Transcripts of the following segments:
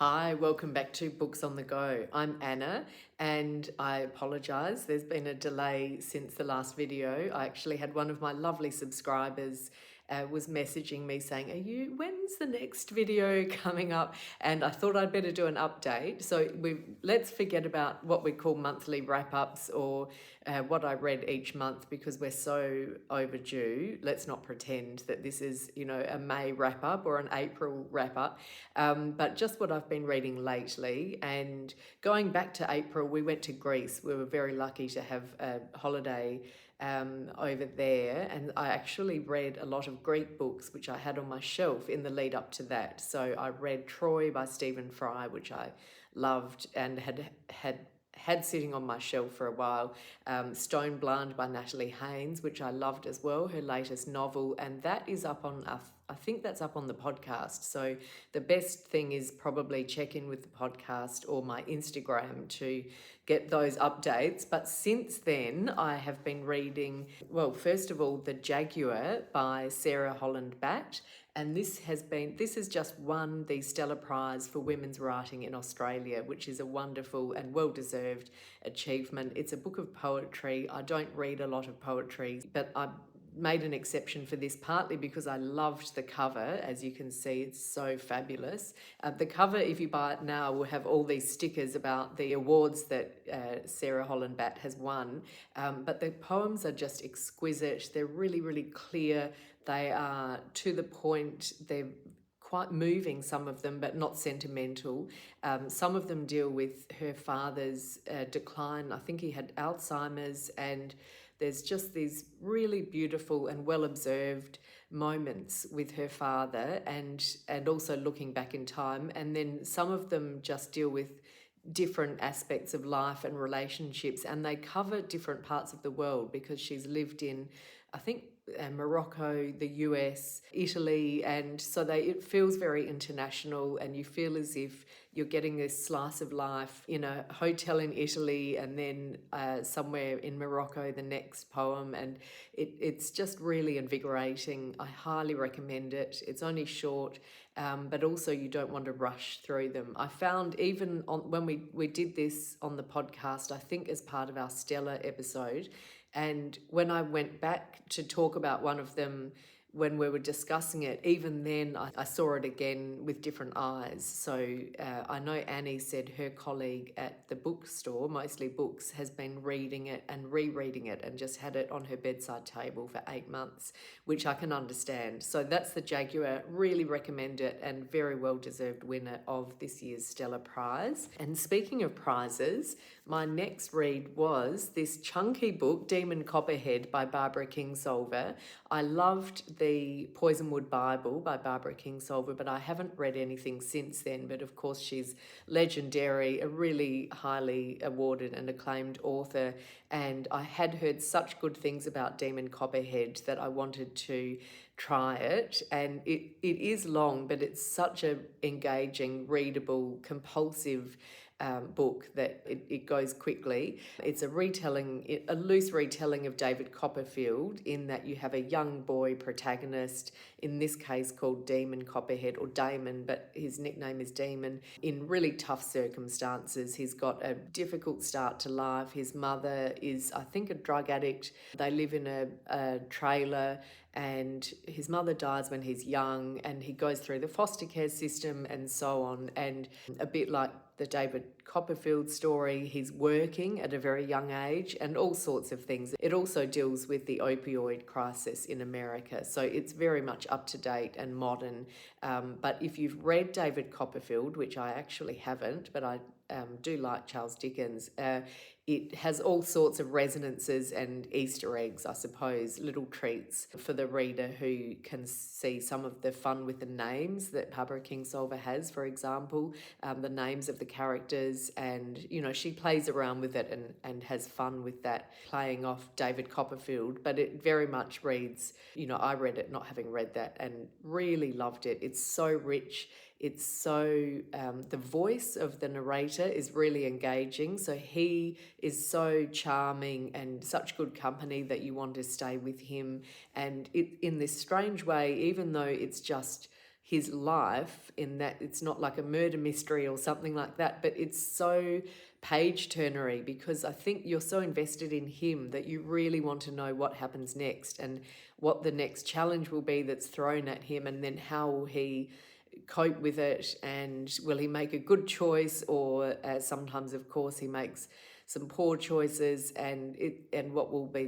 Hi, welcome back to Books on the Go. I'm Anna and I apologise. There's been a delay since the last video. I actually had one of my lovely subscribers was messaging me saying, when's the next video coming up? And I thought I'd better do an update. So let's forget about what we call monthly wrap-ups or what I read each month because we're so overdue. Let's not pretend that this is, a May wrap-up or an April wrap-up. But just what I've been reading lately. And going back to April, we went to Greece. We were very lucky to have a holiday over there, and I actually read a lot of Greek books which I had on my shelf in the lead up to that. So I read Troy by Stephen Fry, which I loved and had sitting on my shelf for a while. Stone Blind by Natalie Haynes, which I loved as well, her latest novel, and that is up on, I think that's up on the podcast. So the best thing is probably check in with the podcast or my Instagram to get those updates. But since then, I have been reading, first of all, The Jaguar by Sarah Holland-Batt. And this has just won the Stella Prize for Women's Writing in Australia, which is a wonderful and well-deserved achievement. It's a book of poetry. I don't read a lot of poetry, but I made an exception for this partly because I loved the cover. As you can see, it's so fabulous. The cover, if you buy it now, will have all these stickers about the awards that Sarah Holland-Batt has won. But the poems are just exquisite. They're really, really clear. They are to the point. They're quite moving, some of them, but not sentimental. Some of them deal with her father's decline. I think he had Alzheimer's, and there's just these really beautiful and well-observed moments with her father and also looking back in time. And then some of them just deal with different aspects of life and relationships, and they cover different parts of the world because she's lived in, I think, Morocco, the US, Italy, and so it feels very international, and you feel as if you're getting this slice of life in a hotel in Italy and then somewhere in Morocco, the next poem, and it's just really invigorating. I highly recommend it. It's only short, but also you don't want to rush through them. I found even when we did this on the podcast, I think as part of our Stella episode, and when I went back to talk about one of them when we were discussing it, even then I saw it again with different eyes. So I know Annie said her colleague at the bookstore, Mostly Books, has been reading it and rereading it and just had it on her bedside table for 8 months, which I can understand. So that's The Jaguar. Really recommend it, and very well-deserved winner of this year's Stella Prize. And speaking of prizes, my next read was this chunky book, Demon Copperhead by Barbara Kingsolver. I loved the Poisonwood Bible by Barbara Kingsolver, but I haven't read anything since then. But of course, she's legendary, a really highly awarded and acclaimed author. And I had heard such good things about Demon Copperhead that I wanted to try it. And it is long, but it's such an engaging, readable, compulsive book that it goes quickly. It's a loose retelling of David Copperfield, in that you have a young boy protagonist, in this case called Demon Copperhead, or Damon, but his nickname is Demon, in really tough circumstances. He's got a difficult start to life. His mother is, I think, a drug addict. They live in a trailer, and his mother dies when he's young, and he goes through the foster care system and so on. And a bit like the David Copperfield story, he's working at a very young age and all sorts of things. It also deals with the opioid crisis in America, so it's very much up to date and modern. But if you've read David Copperfield, which I actually haven't, but I do like Charles Dickens, it has all sorts of resonances and Easter eggs, I suppose, little treats for the reader who can see some of the fun with the names that Barbara Kingsolver has, for example, the names of the characters, and, she plays around with it and has fun with that, playing off David Copperfield, but it very much reads, I read it not having read that and really loved it. It's so rich. It's so, the voice of the narrator is really engaging. So he is so charming and such good company that you want to stay with him. And in this strange way, even though it's just his life, in that it's not like a murder mystery or something like that, but it's so page turnery, because I think you're so invested in him that you really want to know what happens next and what the next challenge will be that's thrown at him, and then how will he cope with it, and will he make a good choice, or sometimes of course he makes some poor choices, and what will be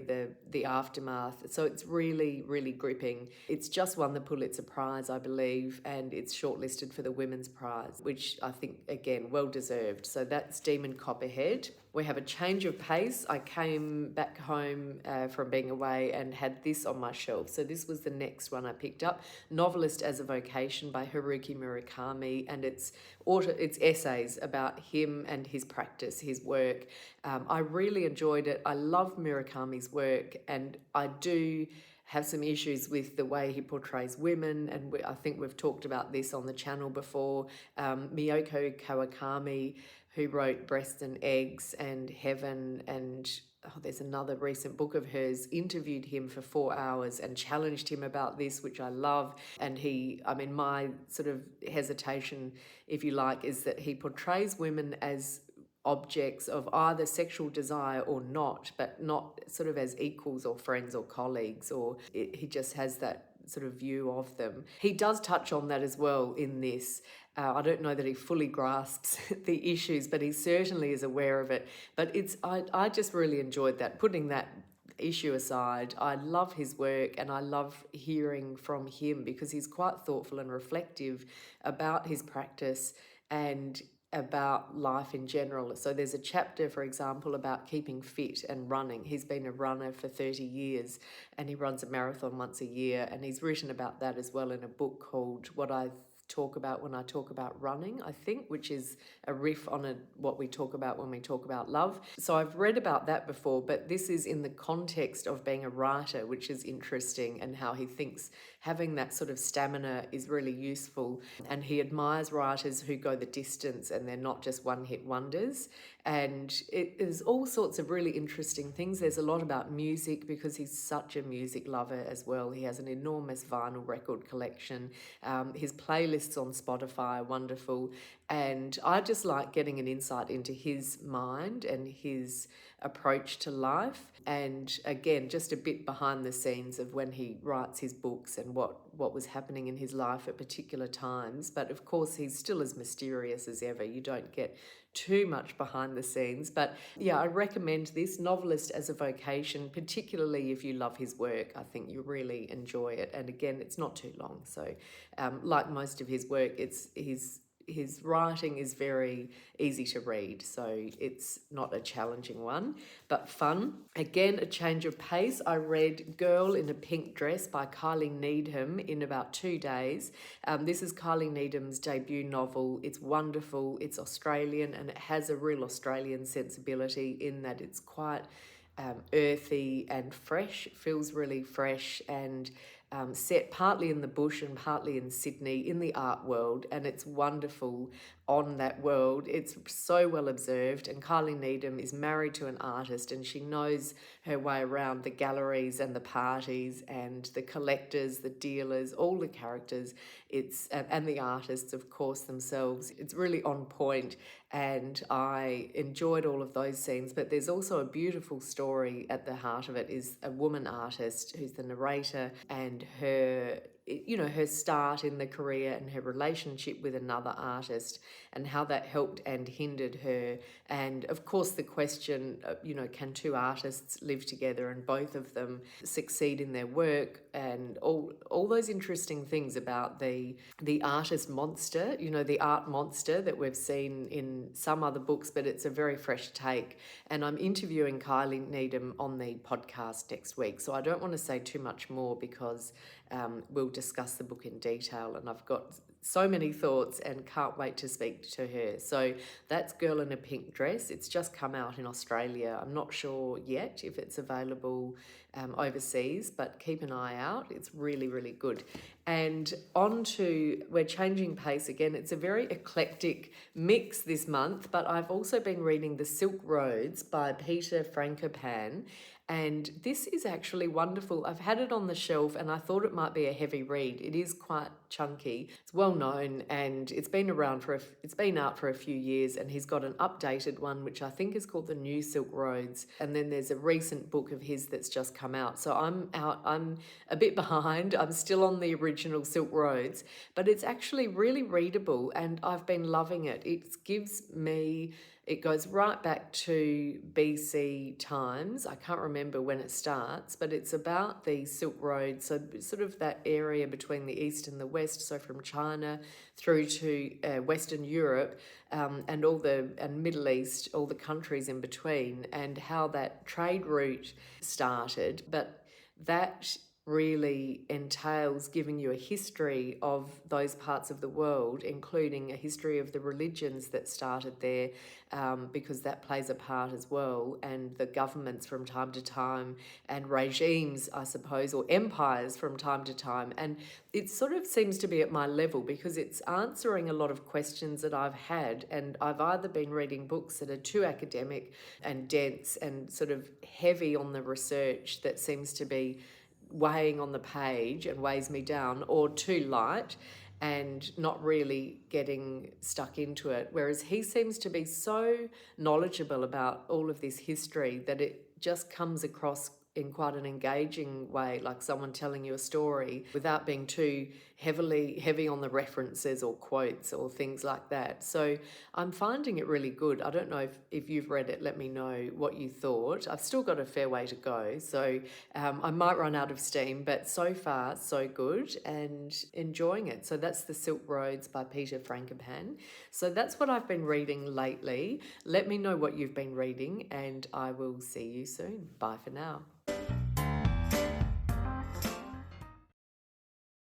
the aftermath. So it's really, really gripping. It's just won the Pulitzer Prize, I believe, and it's shortlisted for the Women's Prize, which I think, again, well deserved. So that's Demon Copperhead. We have a change of pace. I came back home from being away and had this on my shelf. So this was the next one I picked up, Novelist as a Vocation by Haruki Murakami, and it's essays about him and his practice, his work. I really enjoyed it. I love Murakami's work, and I do have some issues with the way he portrays women, and I think we've talked about this on the channel before. Miyoko Kawakami, who wrote Breast and Eggs and Heaven, and there's another recent book of hers, interviewed him for 4 hours and challenged him about this, which I love. And my sort of hesitation, if you like, is that he portrays women as objects of either sexual desire or not, but not sort of as equals or friends or colleagues, he just has that sort of view of them. He does touch on that as well in this. I don't know that he fully grasps the issues, but he certainly is aware of it. But I just really enjoyed that. Putting that issue aside, I love his work, and I love hearing from him because he's quite thoughtful and reflective about his practice and about life in general. So there's a chapter, for example, about keeping fit and running. He's been a runner for 30 years and he runs a marathon once a year, and he's written about that as well in a book called What I Talk About When I Talk About Running, I think, which is a riff on what we talk about when we talk about love. So I've read about that before, but this is in the context of being a writer, which is interesting, and how he thinks having that sort of stamina is really useful. And he admires writers who go the distance and they're not just one-hit wonders. And it is all sorts of really interesting things. There's a lot about music because he's such a music lover as well. He has an enormous vinyl record collection. His playlists on Spotify are wonderful. And I just like getting an insight into his mind and his approach to life. And again, just a bit behind the scenes of when he writes his books and what was happening in his life at particular times. But of course, he's still as mysterious as ever. You don't get too much behind the scenes. But yeah, I recommend this, Novelist as a Vocation, particularly if you love his work. I think you really enjoy it. And again, it's not too long. So like most of his work, his writing is very easy to read, so it's not a challenging one, but fun. Again, a change of pace. I read Girl in a Pink Dress by Kylie Needham in about 2 days. This is Kylie Needham's debut novel. It's wonderful. It's Australian, and it has a real Australian sensibility in that it's quite earthy and fresh. It feels really fresh and set partly in the bush and partly in Sydney in the art world, and it's wonderful on that world. It's so well observed, and Kylie Needham is married to an artist, and she knows her way around the galleries and the parties and the collectors, the dealers, all the characters. And the artists, of course, themselves. It's really on point, and I enjoyed all of those scenes. But there's also a beautiful story at the heart of it. Is a woman artist who's the narrator, and her start in the career and her relationship with another artist, and how that helped and hindered her. And of course the question, can two artists live together and both of them succeed in their work, and all those interesting things about the artist monster, the art monster that we've seen in some other books, but it's a very fresh take. And I'm interviewing Kylie Needham on the podcast next week, so I don't want to say too much more because we'll discuss the book in detail, and I've got so many thoughts and can't wait to speak to her. So that's Girl in a Pink Dress. It's just come out in Australia. I'm not sure yet if it's available overseas, but keep an eye out. It's really, really good. And we're changing pace again. It's a very eclectic mix this month, but I've also been reading The Silk Roads by Peter Frankopan. And this is actually wonderful. I've had it on the shelf and I thought it might be a heavy read. It is quite chunky. It's well known and it's been it's been out for a few years, and he's got an updated one which I think is called The New Silk Roads. And then there's a recent book of his that's just come out. So I'm a bit behind. I'm still on the original Silk Roads, but it's actually really readable and I've been loving it. It goes right back to BC times. I can't remember when it starts, but it's about the Silk Road, so sort of that area between the East and the West, so from China through to Western Europe, and Middle East, all the countries in between, and how that trade route started. But that really entails giving you a history of those parts of the world, including a history of the religions that started there, because that plays a part as well, and the governments from time to time, and regimes, I suppose, or empires from time to time. And it sort of seems to be at my level because it's answering a lot of questions that I've had, and I've either been reading books that are too academic and dense and sort of heavy on the research that seems to be weighing on the page and weighs me down, or too light and not really getting stuck into it. Whereas he seems to be so knowledgeable about all of this history that it just comes across in quite an engaging way, like someone telling you a story without being too heavy on the references or quotes or things like that. So I'm finding it really good. I don't know if you've read it, let me know what you thought. I've still got a fair way to go, so I might run out of steam, but so far so good and enjoying it. So that's The Silk Roads by Peter Frankopan. So that's what I've been reading lately. Let me know what you've been reading and I will see you soon. Bye for now.